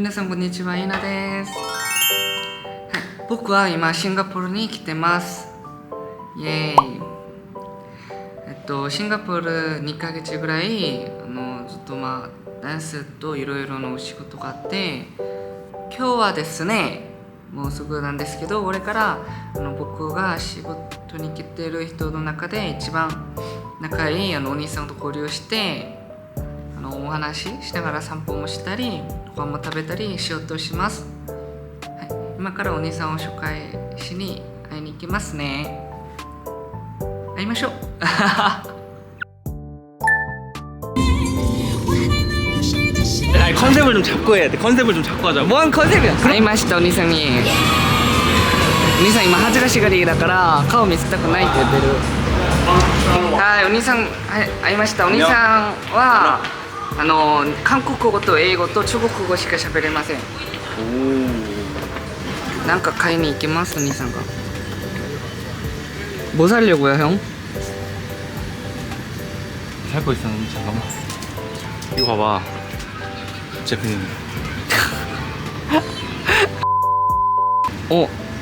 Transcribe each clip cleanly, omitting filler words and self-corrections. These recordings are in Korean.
皆さんこんにちは、イナです。はい、僕は今シンガポールに来てます。イエーイ。シンガポール2ヶ月ぐらいずっとダンスといろいろなお仕事があって、今日はですね、もうすぐなんですけど、これから僕が仕事に来てる人の中で一番仲いいお兄さんと交流して、お話ししながら散歩もしたりご飯も食べたりしようとします。はい、今からお兄さんを紹介しに会いに行きますね。会いましょう。컨셉을 좀 잡고 해야 돼. 컨셉을 좀 잡고 하자. 뭔 컨셉이야? 会いました、お兄さんに。お兄さん今恥ずかしがりだから顔見せたくないって言ってる。はい、お兄さん、はい、会いました。お兄さんは韓国語と英語と中国語しか喋れません。なんか買いに行きます、お兄さんが。뭐 사려고요, 형? 살 거 있었는데 잠깐만. 이거 봐봐. 제프님.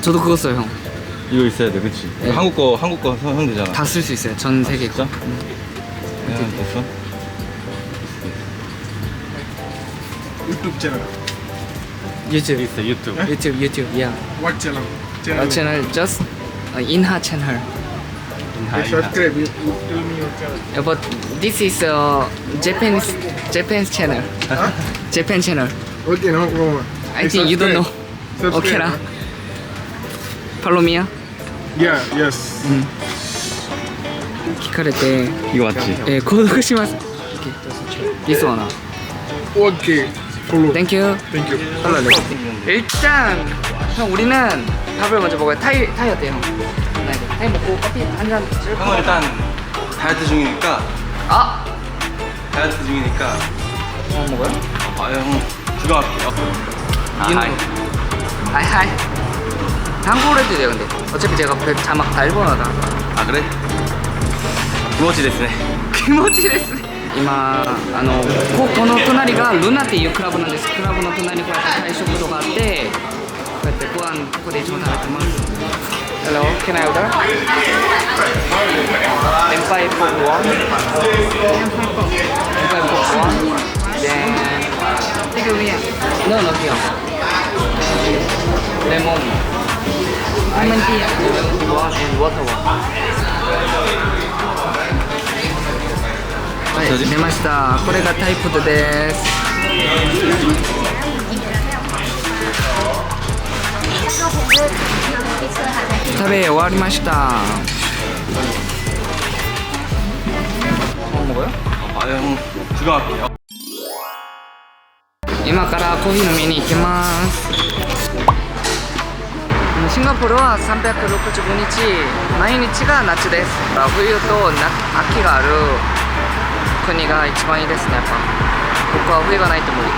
저도 그거 써요, 형. 이거 있어야 돼, 그치? 네. 한국 거 형 되잖아. 다 쓸 수 있어요, 전 세계 거. 진짜? 됐어? YouTube channel. 유튜브, 있어, 유튜브. 유튜브, yeah. What channel? channel, just Inha channel. Subscribe. You tell me your channel. Yeah, but this is Japanese channel. Huh? Japan channel. Okay, no problem. I think you don't know. Subscribe. Okay lah. Follow me. Yeah. Yes. 聞かれて、 이거 맞지? 購読します。This one. Okay. Follow. Thank you. Thank you. 일단 형 우리는 밥을 먼저 먹어요. 타이 어때요, 형? 네, 타이 먹고 커피 한 잔 쓸 형은 거. 일단 다이어트 중이니까 아, 먹어요? 형 주강할게요. 하이. 하이. 한국어로 해도 돼요, 근데. 어차피 제가 자막 다 일본어다. 아 그래? 기모치 됐네. 기모치ですね。今この隣がルナっていうクラブなんです。クラブの隣にこうやって大食堂があって、こうやってご飯ここでいつも食べてます。Hello, can I order? Empire pork one. Empire pork one. Then take away. No, no here. Lemon. Lemon tea. Lemon one and water one. はい、出ました。これがタイプです。食べ終わりました。먹어요? 형 주강할게요. 今からコーヒー飲みに行きます。シンガポールは365日、毎日が夏です。冬と秋がある国が一番いいですね。やっぱ僕は冬がないと無理。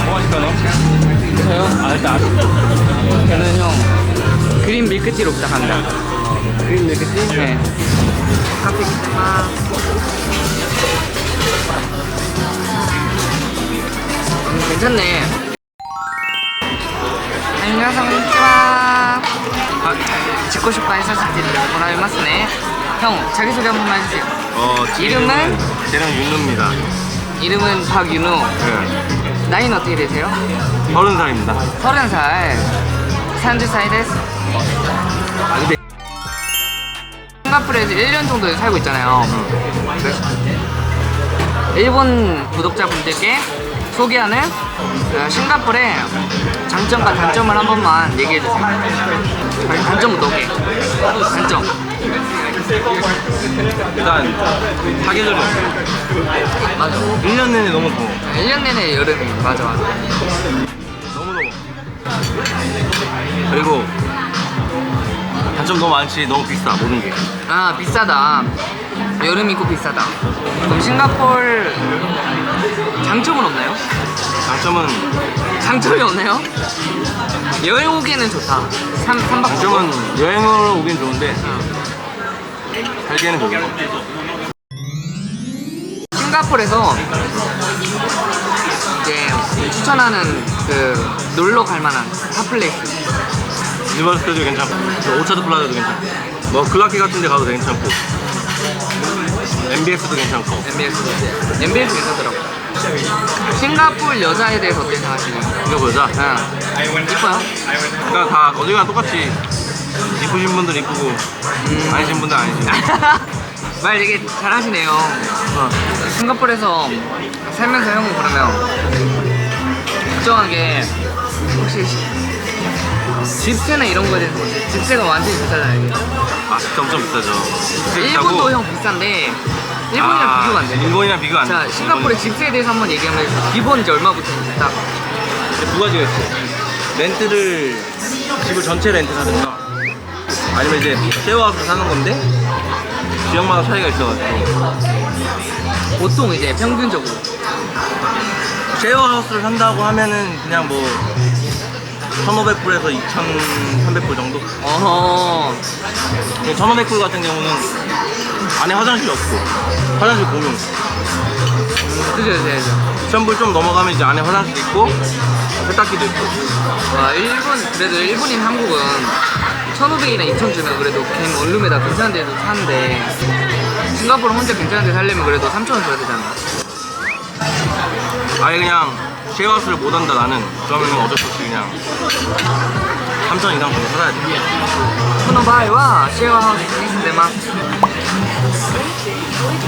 뭐 마실까 너? 저요? 아 일단 저는 형 그린 밀크티로 부탁합니다. Green negative. 네. 커피 기다려. 괜찮네. 안녕하세요. konnichiwa. 지코쇼카이 사시테 모라이마스네. 형 자기소개 한 번만 해주세요. 이름은? 쟤는 윤우입니다. 이름은 박윤우. 네. 나이는 어떻게 되세요? 30살입니다. 30살. 30살です. 싱가포르에서 1년 정도 살고 있잖아요. 일본 구독자분들께 소개하는 싱가포르의 장점과 단점을 한 번만 얘기해주세요. 단점은 5개. 단점. 일단 사계절이 없어요. 맞아. 1년 내내 너무 더워. 1년 내내 여름이. 맞아. 너무 더워. 그리고 단점 너무 많지. 너무 비싸 모든 게. 아, 비싸다. 여름이고 비싸다. 그럼 싱가포르 장점은 없나요? 장점이 없나요? 여행 오기에는 좋다. 3박 장점은 여행을 오긴 좋은데 살기에는 별로. 싱가포르에서 이제 추천하는 그 놀러 갈 만한 핫플레이스. 유니버스도 괜찮고, 오차드 플라자도 괜찮고, 뭐 클라키 같은 데 가도 괜찮고, MBS도 괜찮고. MBS 괜찮더라고. 싱가포르 여자에 대해서 어떻게 생각하시나요? 이거 보자. 이뻐요? 그러니까 다 어디가 똑같이 이쁘신 분들 이쁘고 아니신 분들 아니신. 말 되게 잘하시네요. 싱가포르에서 살면서 형은 그러면 걱정한 게 혹시 집세나 이런 거에 대해서 집세가 완전히 비싸잖아요. 이게. 아, 진짜 엄청 비싸죠. 일본도 형 비싼데 일본이랑 비교가 안 돼. 일본이랑 비교가 안 돼. 자, 싱가포르 집세에 대해서 한번 얘기하면 기본 이제 얼마부터인지 딱. 두 가지가 있어요. 렌트를 집을 전체 렌트 사든가 아니면 이제 쉐어하우스 사는 건데 지역마다 차이가 있어가지고 보통 이제 평균적으로 쉐어하우스를 산다고 하면은 그냥 뭐 1,500불에서 2,300불 정도? 어허 1,500불 같은 경우는 안에 화장실 없고 화장실 공용. 그죠. 2,000불 좀 넘어가면 이제 안에 화장실 있고 세탁기도 있고. 와 그래도 일본인 한국은 1,500이나 2,000 주면 그래도 갱 원룸에다 괜찮은 데도 사는데 싱가포르 혼자 괜찮은 데 살려면 그래도 3,000원 줘야 되잖아. 아예 그냥 쉐어하우스를 못 한다 나는. 그러면 어쩔 수 없이 그냥 3,000 이상 정도 살아야 돼. その場合はシェアハウスに住んでます。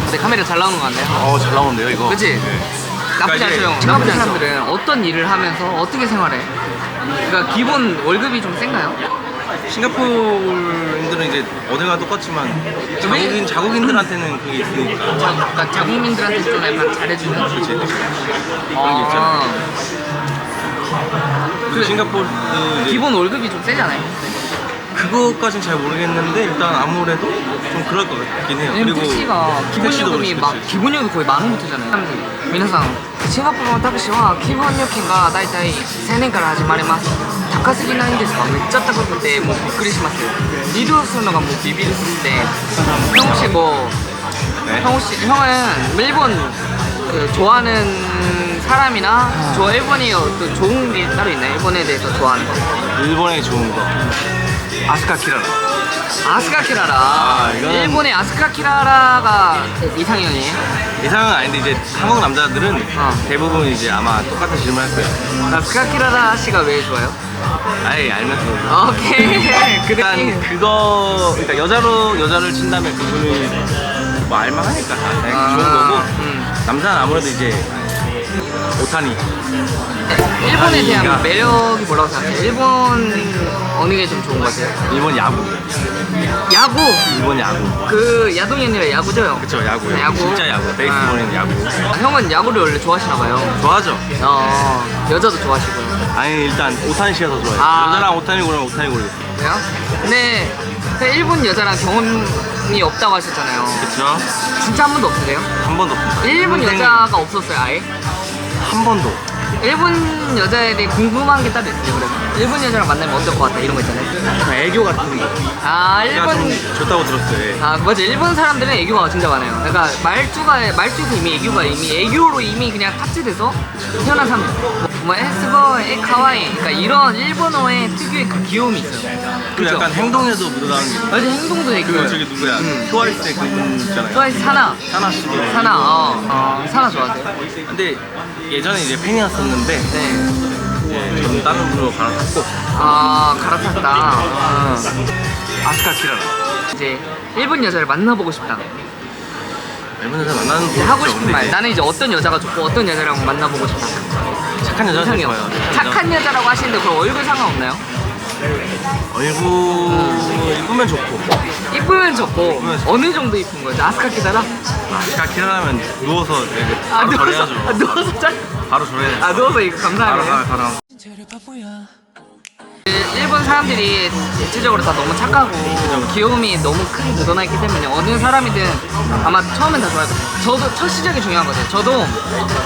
근데 카메라 잘 나오는 거 같네요. 잘 나오는데요 이거. 그치? 나쁘지 않죠 형. 나쁘지 않죠. 사람들은 어떤 일을 하면서 어떻게 생활해? 그러니까 기본 월급이 좀 센가요? 싱가포르인들은 이제 어디가 똑같지만 자국인들한테는 그게 있으니까. 그러니까 자국민들한테 좀 약간 잘해주는? 그렇지. 그런 게 있잖아. 그리고 싱가포르 이제 기본 월급이 좀 세잖아요. 그거까진 잘 모르겠는데 일단 아무래도 좀 그럴 것 같긴 해요. 그리고 택시가 기본 택시도 요금이 그렇지, 막 그렇지. 기본 요금 거의 10,000원 붙잖아요. 皆さん 싱가포르のタクシーは基本料金がだいたい1000円から始まります。高すぎないんですか？めっちゃ高くてもうびっくりしますよ。移動するのがもうビビるすぎて。형 혹시 뭐 네? 형은 일본 그 좋아하는 사람이나 일본이 또 좋은 게 따로 있나요? 일본에 대해서 좋아하는 거? 일본에 좋은 거 아스카 키라라. 아스카 키라라. 이거는- 일본의 아스카 키라라가 이상형이에요? 이상은 아닌데 이제 한국 남자들은 대부분 이제 아마 똑같은 질문할 거예요. 아스카 키라라 씨가 왜 좋아요? 아예 알면서. 오케이. 일단 그거 그러니까 여자를 친다면 그분이 뭐 알만하니까 다 그냥 좋은 거고. 남자는 아무래도 이제 오타니. 일본에 대한 아니가- 매력이 뭐라고 생각해요? 일본 어느 게 좀 좋은 것 같아요? 일본 야구. 야구! 일본 야구. 그 야동이 아니라 야구죠 형? 그쵸 야구요. 야구? 진짜 야구. 베이스볼은 야구. 형은 야구를 원래 좋아하시나 봐요. 좋아하죠. 여자도 좋아하시고요. 아니 일단 오타니 씨여서 좋아해요. 아. 여자랑 오타니 고르면 오타니 고르겠어요. 그래요? 근데 그 일본 여자랑 경험이 없다고 하셨잖아요. 그쵸? 진짜 한 번도 없으세요? 한 번도 없습니다. 일본 평생 여자가 없었어요 아예? 한 번도. 일본 여자에 대해 궁금한 게 따로 있어요. 그래서 일본 여자랑 만나면 어떨 것 같다 이런 거 있잖아요. 애교 같은 거. 아 제가 좀 일본 좋다고 들었어요. 예. 아 맞아 일본 사람들은 애교가 진짜 많아요. 그러니까 말투에서 이미 애교로 이미 그냥 탑재돼서 태어난 사람들. 뭐 에스고 카와이 그러니까 이런 일본어의 특유의 그 귀여움이 있어요. 그 약간 행동에도 묻어나는 게 있어요. 맞아 행동도 애교. 그 저기 누구야? 트와이스의 그분 있잖아요. 트와이스 사나 사나 씨도. 사나 좋아하세요? 근데 예전에 이제 팬이었었는데 네. 저는 다른 분으로 갈아탔고 갈아탔다. 아스카 키라라. 이제 일본 여자를 만나보고 싶다. 일본 여자 만나는 이제 거 하고 없죠. 싶은 근데 말. 이제 나는 이제 어떤 여자가 좋고 어떤 여자랑 만나보고 싶다. 착한 여자 이상형. 좋아요. 착한 여자라고 하시는데 그럼 얼굴 상관없나요? 얼굴 이쁘면 좋고. 이쁘면 좋고 이쁘면 좋고. 어느 정도 이쁜 거죠? 아스카 키다라? 아스카 키라라면 누워서 이렇게 바로 절해야죠. 누워서 짤? 바로 절해야죠. 누워서 이거 바로 감사하네요. 바로. 쟤를 바보야 일본 사람들이 대체적으로 다 너무 착하고 귀여움이 너무 크게 묻어나있기 때문에 어느 사람이든 아마 처음엔 다 좋아할 거예요. 저도 첫 시작이 중요한 거죠. 저도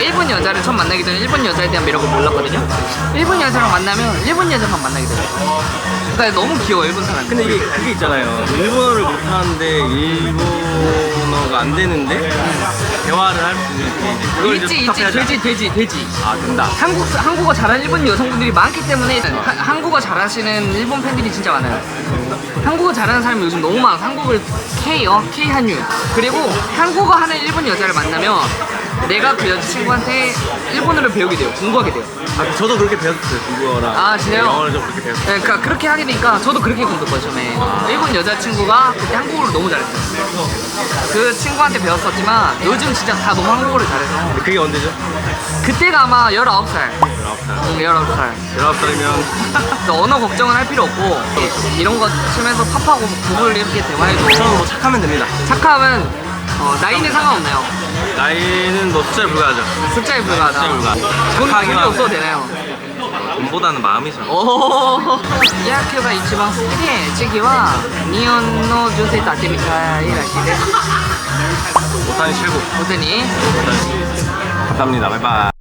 일본 여자를 처음 만나기 전에 일본 여자에 대한 매력을 몰랐거든요. 일본 여자랑 만나면 일본 여자만 만나게 돼요. 그러니까 너무 귀여워 일본 사람. 근데 이게 그게 있잖아요. 일본어를 못하는데 일본어가 안 되는데 대화를 할 수 있는 게 이제 그걸 이제 부탁해야죠. 되지. 아 된다. 한국어 잘하는 일본 여성분들이 많기 때문에 한국어 잘하시는 일본 팬들이 진짜 많아요. 한국어 잘하는 사람이 요즘 너무 많아. 한국을 K 한유. 그리고 한국어 하는 일본 여자를 만나면 내가 그 여자친구한테 일본어를 배우게 돼요. 공부하게 돼요. 아, 저도 그렇게 배웠어요. 중국어랑 아, 진짜요? 영어를 좀 그렇게 배웠어요. 네, 그러니까 그렇게 하게 되니까 저도 그렇게 공부했거든요. 처음에 일본 여자친구가 그때 한국어를 너무 잘했어요. 그 친구한테 배웠었지만 요즘 진짜 다 너무 한국어를 잘해서 근데 그게 언제죠? 그때가 아마 19살. 19살. 19살. 19살이면 언어 걱정은 할 필요 없고 이런 거 치면서 팝하고 구글 이렇게 대화해도 저는 뭐 착하면 됩니다. 착하면 나이는 상관없나요? 나이는 뭐 숫자에 불과하죠. 숫자에 불과하다. 숫자에 불과하다. 돈 착하기만 필요 없어도 하면 되나요? 돈보다는 마음이죠. いや今日が一番好きで次は日本の女性と会ってみたいらしいです 오타니 최고. 本当に 감사합니다. 바이바이.